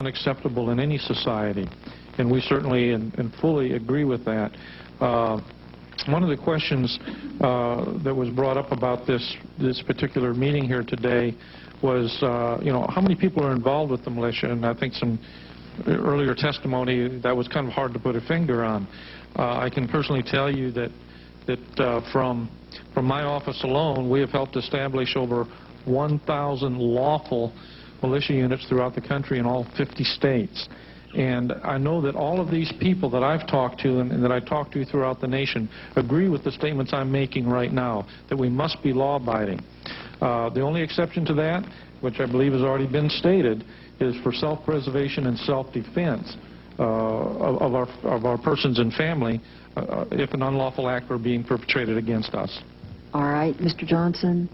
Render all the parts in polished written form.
unacceptable in any society, and we certainly and fully agree with that. One of the questions that was brought up about this particular meeting here today was, how many people are involved with the militia? And I think some earlier testimony that was kind of hard to put a finger on. I can personally tell you that from my office alone, we have helped establish over 1,000 lawful militia units throughout the country in all 50 states. And I know that all of these people that I've talked to and that I talk to throughout the nation agree with the statements I'm making right now, that we must be law-abiding. The only exception to that, which I believe has already been stated, is for self-preservation and self-defense of our persons and family if an unlawful act were being perpetrated against us. All right, Mr. Johnson.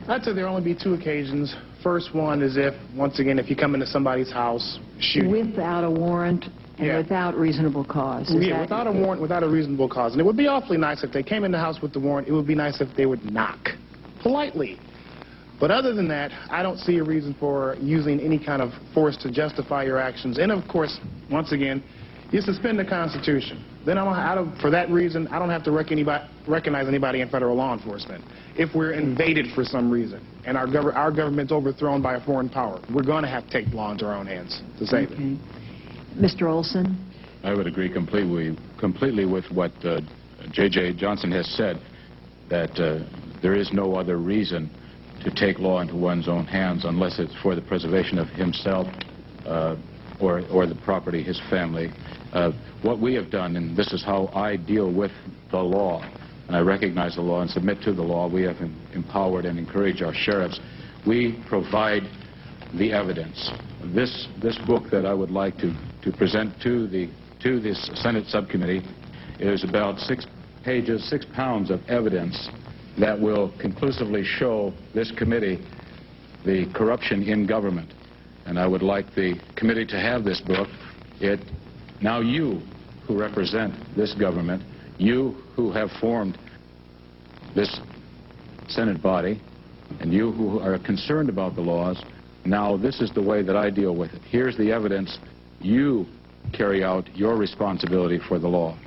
I'd say there only be two occasions. First one is if, once again, if you come into somebody's house, shooting. Without a warrant and without reasonable cause. Yeah, without a warrant, without a reasonable cause. And it would be awfully nice if they came in the house with the warrant. It would be nice if they would knock politely. But other than that, I don't see a reason for using any kind of force to justify your actions. And, of course, once again, you suspend the Constitution. Then for that reason, I don't have to recognize anybody in federal law enforcement. If we're invaded for some reason and our government's overthrown by a foreign power, we're going to have to take the law into our own hands to save it. Mr. Olson? I would agree completely with what J.J. Johnson has said, that there is no other reason to take law into one's own hands unless it's for the preservation of himself or the property, his family. What we have done, and this is how I deal with the law, and I recognize the law and submit to the law, we have empowered and encouraged our sheriffs. We provide the evidence. This book that I would like to present to this Senate subcommittee is about 6 pages, 6 pounds of evidence that will conclusively show this committee the corruption in government. And I would like the committee to have this book. Now you who represent this government, you who have formed this Senate body, and you who are concerned about the laws, now this is the way that I deal with it. Here's the evidence. You carry out your responsibility for the law.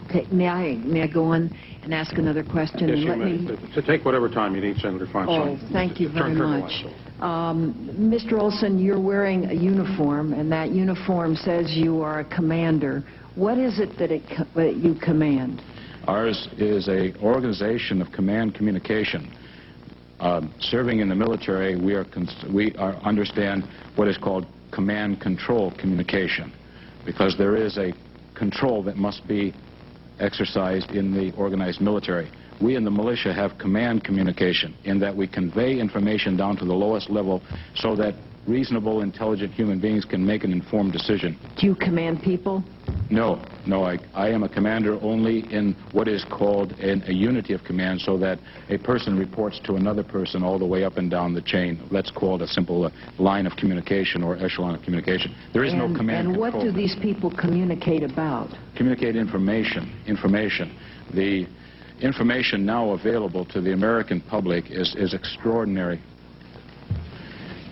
Okay, may I go on and ask another question? Yes, you may. To take whatever time you need, Senator Feinstein. Oh, thank you very much. Mr. Olson, you're wearing a uniform, and that uniform says you are a commander. What is it that you command? Ours is an organization of command communication. Serving in the military, we understand what is called command control communication, because there is a control that must be exercised in the organized military. We in the militia have command communication in that we convey information down to the lowest level so that reasonable, intelligent human beings can make an informed decision. Do you command people? No, I am a commander only in what is called a unity of command, so that a person reports to another person all the way up and down the chain. That's called a simple line of communication or echelon of communication. There is no command control. And what do these people communicate about? Communicate information. The information now available to the American public is extraordinary.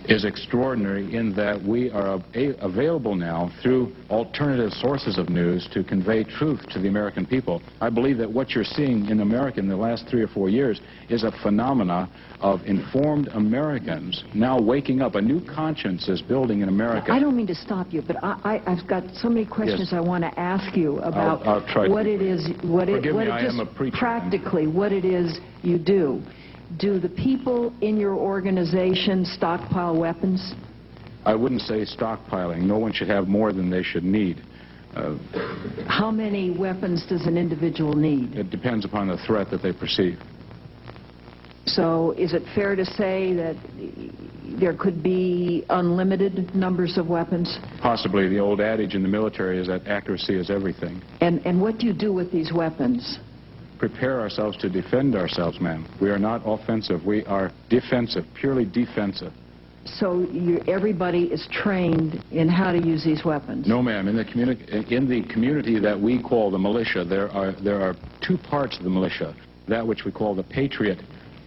Is extraordinary in that we are available now through alternative sources of news to convey truth to the American people. I believe that what you're seeing in America in the last 3 or 4 years is a phenomena of informed Americans now waking up. A new conscience is building in America. I don't mean to stop you, but I've got so many questions. Yes. I want to ask you about what it is, practically what it is you do. Do the people in your organization stockpile weapons? I wouldn't say stockpiling. No one should have more than they should need. How many weapons does an individual need? It depends upon the threat that they perceive. So is it fair to say that there could be unlimited numbers of weapons? Possibly. The old adage in the military is that accuracy is everything. And what do you do with these weapons? Prepare ourselves to defend ourselves, ma'am. We are not offensive. We are defensive, purely defensive. So everybody is trained in how to use these weapons? No, ma'am. In the community that we call the militia, there are 2 parts of the militia. That which we call the patriot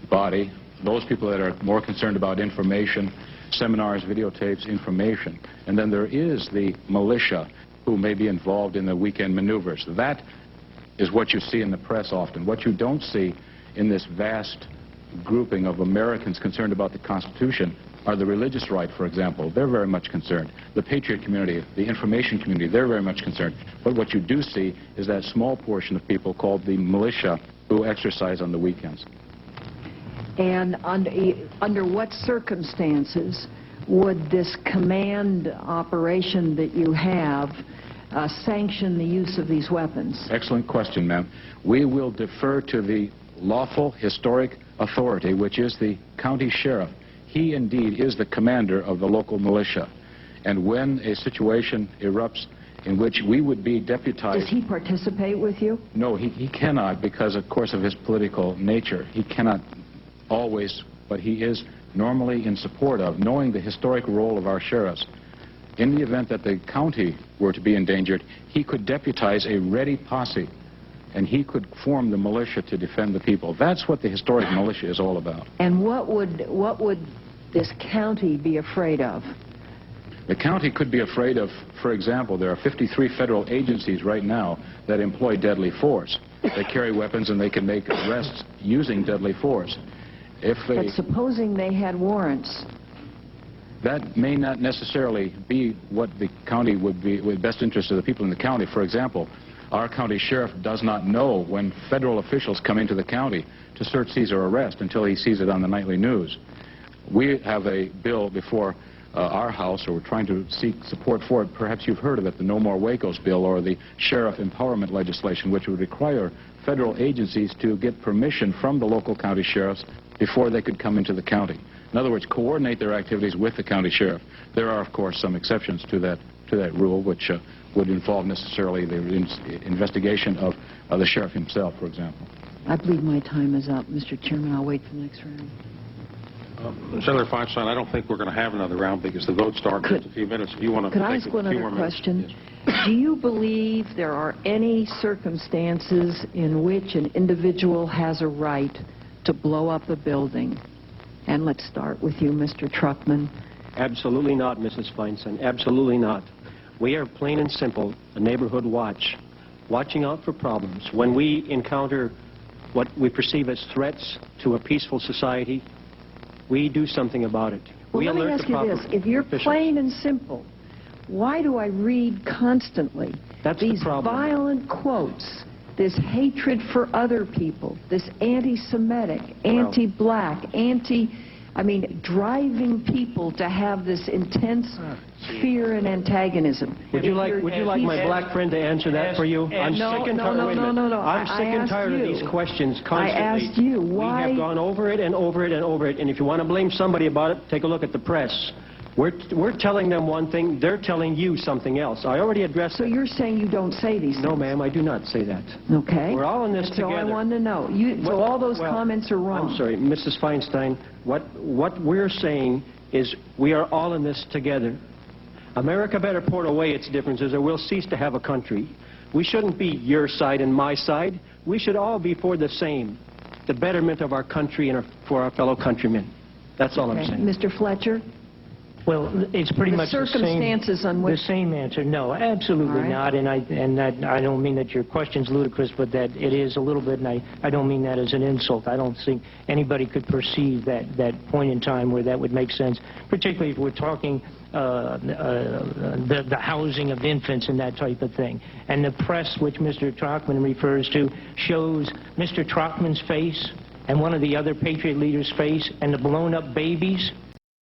body, those people that are more concerned about information seminars, videotapes, information. And then there is the militia who may be involved in the weekend maneuvers. That is what you see in the press often. What you don't see in this vast grouping of Americans concerned about the Constitution are the religious right, for example. They're very much concerned. The patriot community, the information community, they're very much concerned. But what you do see is that small portion of people called the militia who exercise on the weekends. And under what circumstances would this command operation that you have sanction the use of these weapons? Excellent question, ma'am. We will defer to the lawful historic authority, which is the county sheriff. He indeed is the commander of the local militia. And when a situation erupts in which we would be deputized... Does he participate with you? No, he cannot because, of course, of his political nature. He cannot always, but he is normally in support of, knowing the historic role of our sheriffs. In the event that the county were to be endangered, he could deputize a ready posse, and he could form the militia to defend the people. That's what the historic militia is all about. And what would this county be afraid of? The county could be afraid of, for example, there are 53 federal agencies right now that employ deadly force. They carry weapons and they can make arrests using deadly force. But supposing they had warrants? That may not necessarily be what the county would be with best interest of the people in the county. For example, our county sheriff does not know when federal officials come into the county to search, seize, or arrest until he sees it on the nightly news. We have a bill before our House, or we're trying to seek support for it. Perhaps you've heard of it, the No More Wacos bill, or the sheriff empowerment legislation, which would require federal agencies to get permission from the local county sheriffs before they could come into the county. In other words, coordinate their activities with the county sheriff. There are, of course, some exceptions to that rule, which would involve necessarily the investigation of the sheriff himself, for example. I believe my time is up, Mr. Chairman. I'll wait for the next round. Senator Feinstein, I don't think we're going to have another round because the vote starts in just a few minutes. If you want to Could I take ask a one few other more minutes. question? Yes. Do you believe there are any circumstances in which an individual has a right to blow up a building? And let's start with you, Mr. Truckman. Absolutely not, Mrs. Feinstein. Absolutely not. We are plain and simple a neighborhood watch, watching out for problems. When we encounter what we perceive as threats to a peaceful society, we do something about it. Well, let me ask you this. If you're plain and simple, why do I read constantly these violent quotes, this hatred for other people, this anti-Semitic, anti-black, driving people to have this intense fear and antagonism? Would you like my black friend to answer that for you? I'm sick and tired of these questions constantly. I asked you, why? We have gone over it and over it and over it, and if you want to blame somebody about it, take a look at the press. We're telling them one thing, they're telling you something else. I already addressed So you're saying you don't say these things? No, ma'am, I do not say that. Okay. We're all in this together. That's all I wanted to know. So all those comments are wrong. I'm sorry, Mrs. Feinstein. What we're saying is we are all in this together. America better put away its differences or we'll cease to have a country. We shouldn't be your side and my side. We should all be for the same, the betterment of our country and for our fellow countrymen. That's all I'm saying. Mr. Fletcher? Well, it's pretty much the same answer. No, absolutely not. And I don't mean that your question's ludicrous, but that it is a little bit, and I don't mean that as an insult. I don't think anybody could perceive that point in time where that would make sense, particularly if we're talking the housing of infants and that type of thing. And the press, which Mr. Trockman refers to, shows Mr. Trockman's face and one of the other Patriot leaders' face and the blown-up babies.